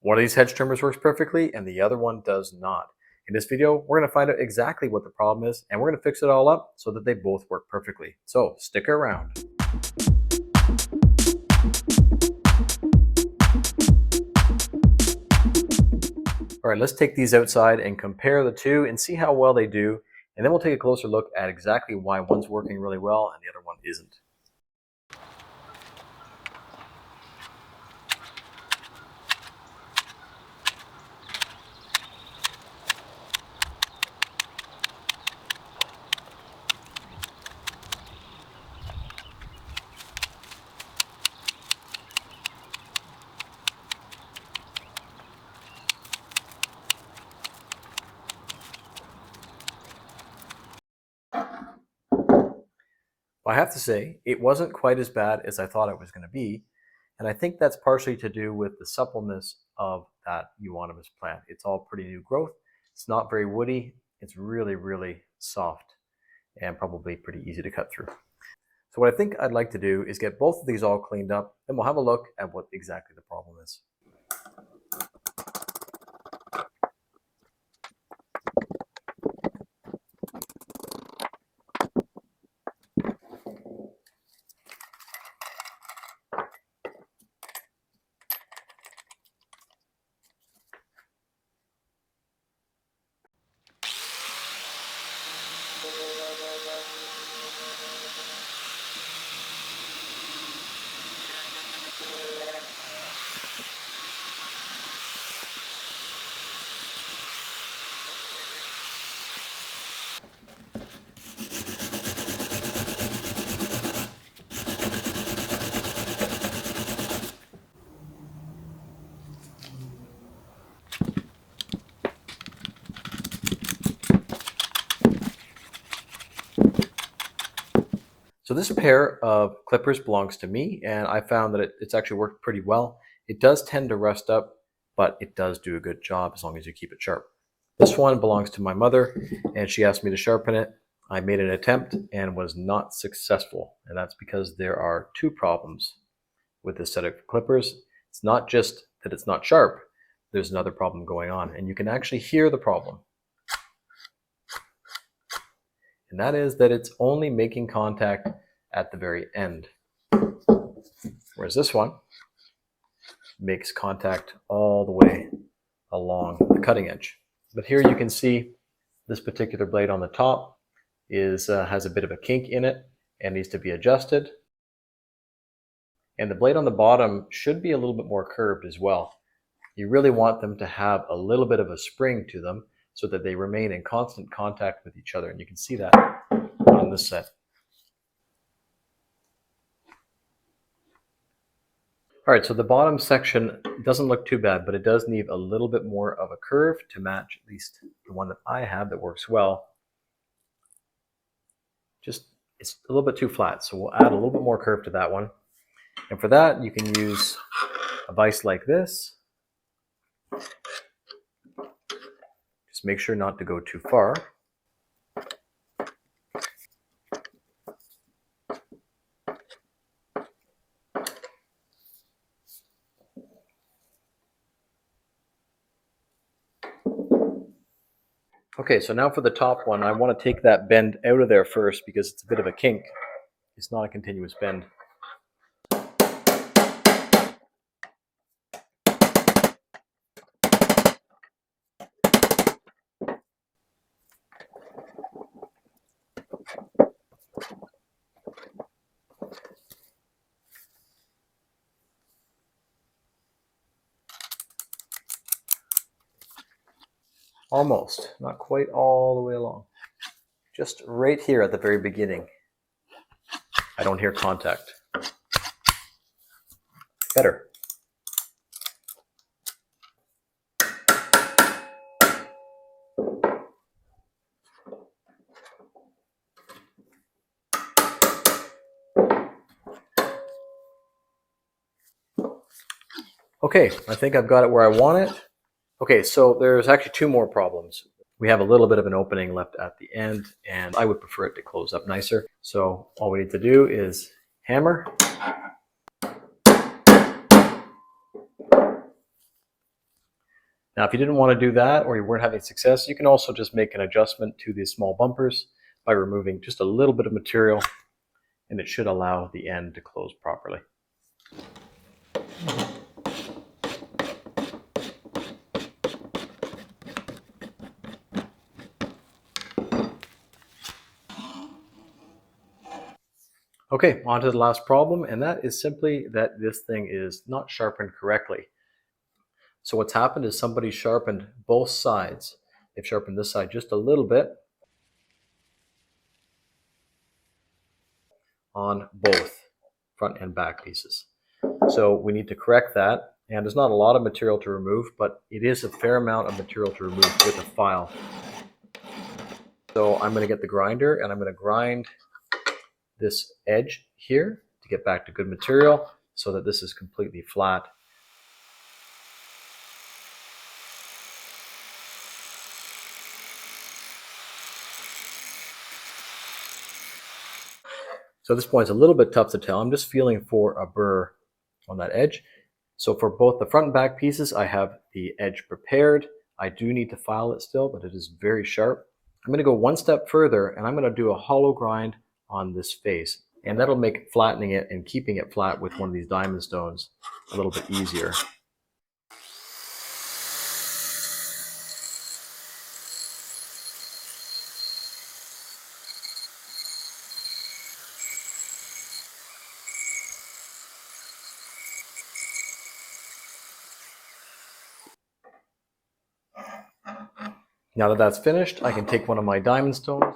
One of these hedge trimmers works perfectly and the other one does not. In this video, we're going to find out exactly what the problem is and we're going to fix it all up so that they both work perfectly. So stick around. All right, let's take these outside and compare the two and see how well they do. And then we'll take a closer look at exactly why one's working really well and the other one isn't. I have to say, it wasn't quite as bad as I thought it was going to be. And I think that's partially to do with the suppleness of that euonymus plant. It's all pretty new growth. It's not very woody. It's really, really soft and probably pretty easy to cut through. So what I think I'd like to do is get both of these all cleaned up, and we'll have a look at what exactly the problem is. So this pair of clippers belongs to me, and I found that it's actually worked pretty well. It does tend to rust up, but it does do a good job as long as you keep it sharp. This one belongs to my mother, and she asked me to sharpen it. I made an attempt and was not successful, and that's because there are two problems with this set of clippers. It's not just that it's not sharp, there's another problem going on, and you can actually hear the problem. And that is that it's only making contact at the very end. Whereas this one makes contact all the way along the cutting edge. But here you can see this particular blade on the top has a bit of a kink in it and needs to be adjusted. And the blade on the bottom should be a little bit more curved as well. You really want them to have a little bit of a spring to them so that they remain in constant contact with each other. And you can see that on this set. All right, so the bottom section doesn't look too bad, but it does need a little bit more of a curve to match at least the one that I have that works well. Just, it's a little bit too flat, so we'll add a little bit more curve to that one. And for that, you can use a vise like this. Just make sure not to go too far. Okay, so now for the top one, I want to take that bend out of there first because it's a bit of a kink. It's not a continuous bend. Almost, not quite all the way along. Just right here at the very beginning. I don't hear contact. Better. Okay, I think I've got it where I want it. Okay, so there's actually two more problems. We have a little bit of an opening left at the end, and I would prefer it to close up nicer. So all we need to do is hammer. Now, if you didn't want to do that or you weren't having success, you can also just make an adjustment to these small bumpers by removing just a little bit of material, and it should allow the end to close properly. Okay, on to the last problem, and that is simply that this thing is not sharpened correctly. So what's happened is somebody sharpened both sides. They've sharpened this side just a little bit on both front and back pieces. So we need to correct that, and there's not a lot of material to remove, but it is a fair amount of material to remove with a file. So I'm going to get the grinder and I'm going to grind this edge here to get back to good material so that this is completely flat. So at this point, it's a little bit tough to tell. I'm just feeling for a burr on that edge. So for both the front and back pieces, I have the edge prepared. I do need to file it still, but it is very sharp. I'm going to go one step further and I'm going to do a hollow grind on this face. And that'll make flattening it and keeping it flat with one of these diamond stones a little bit easier. Now that that's finished, I can take one of my diamond stones.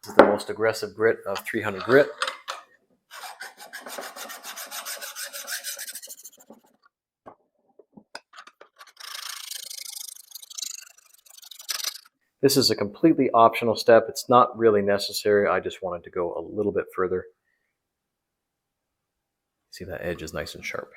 This is the most aggressive grit of 300 grit. This is a completely optional step. It's not really necessary. I just wanted to go a little bit further. See, that edge is nice and sharp.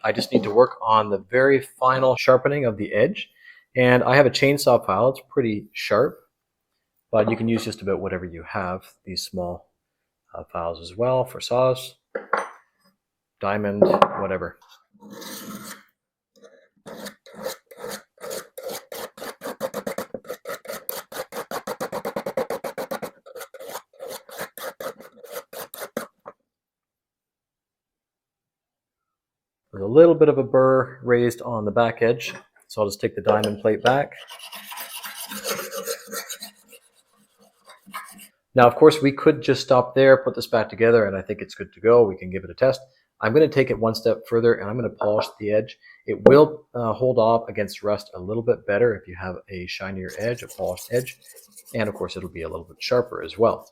I just need to work on the very final sharpening of the edge. And I have a chainsaw file. It's pretty sharp, but you can use just about whatever you have. These small files as well for saws, diamond, whatever. There's a little bit of a burr raised on the back edge, so I'll just take the diamond plate back. Now, of course, we could just stop there, put this back together, and I think it's good to go. We can give it a test. I'm going to take it one step further, and I'm going to polish the edge. It will hold off against rust a little bit better if you have a shinier edge, a polished edge, and of course, it'll be a little bit sharper as well.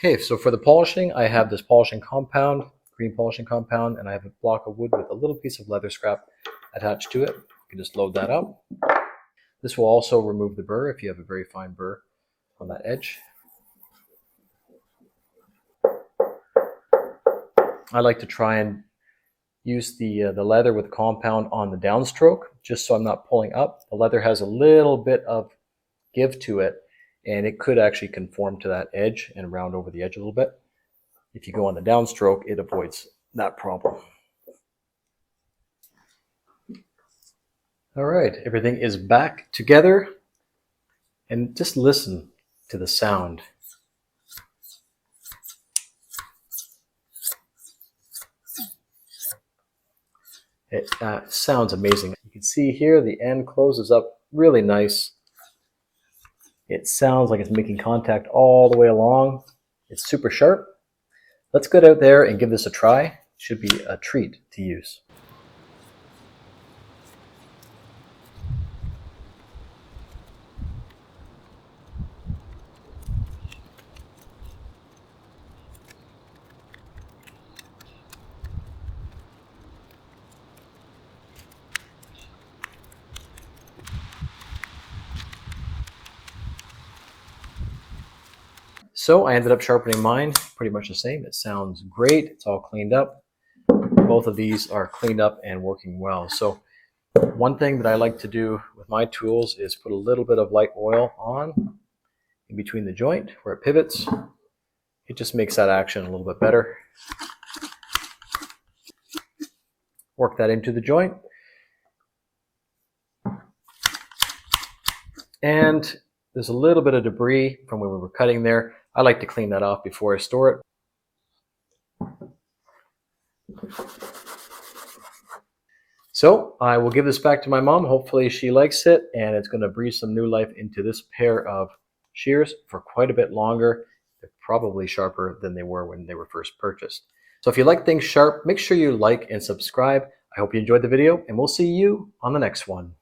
Okay, so for the polishing, I have this polishing compound, green polishing compound, and I have a block of wood with a little piece of leather scrap attached to it. You can just load that up. This will also remove the burr if you have a very fine burr on that edge. I like to try and use the leather with compound on the downstroke, just so I'm not pulling up. The leather has a little bit of give to it, and it could actually conform to that edge and round over the edge a little bit. If you go on the downstroke, it avoids that problem. All right, everything is back together, and just listen to the sound. It sounds amazing. You can see here the end closes up really nice. It sounds like it's making contact all the way along. It's super sharp. Let's get out there and give this a try. It should be a treat to use. So I ended up sharpening mine pretty much the same. It sounds great. It's all cleaned up. Both of these are cleaned up and working well. So one thing that I like to do with my tools is put a little bit of light oil on in between the joint where it pivots. It just makes that action a little bit better. Work that into the joint. And there's a little bit of debris from where we were cutting there. I like to clean that off before I store it. So I will give this back to my mom. Hopefully she likes it, and it's going to breathe some new life into this pair of shears for quite a bit longer. They're probably sharper than they were when they were first purchased. So if you like things sharp, make sure you like and subscribe. I hope you enjoyed the video, and we'll see you on the next one.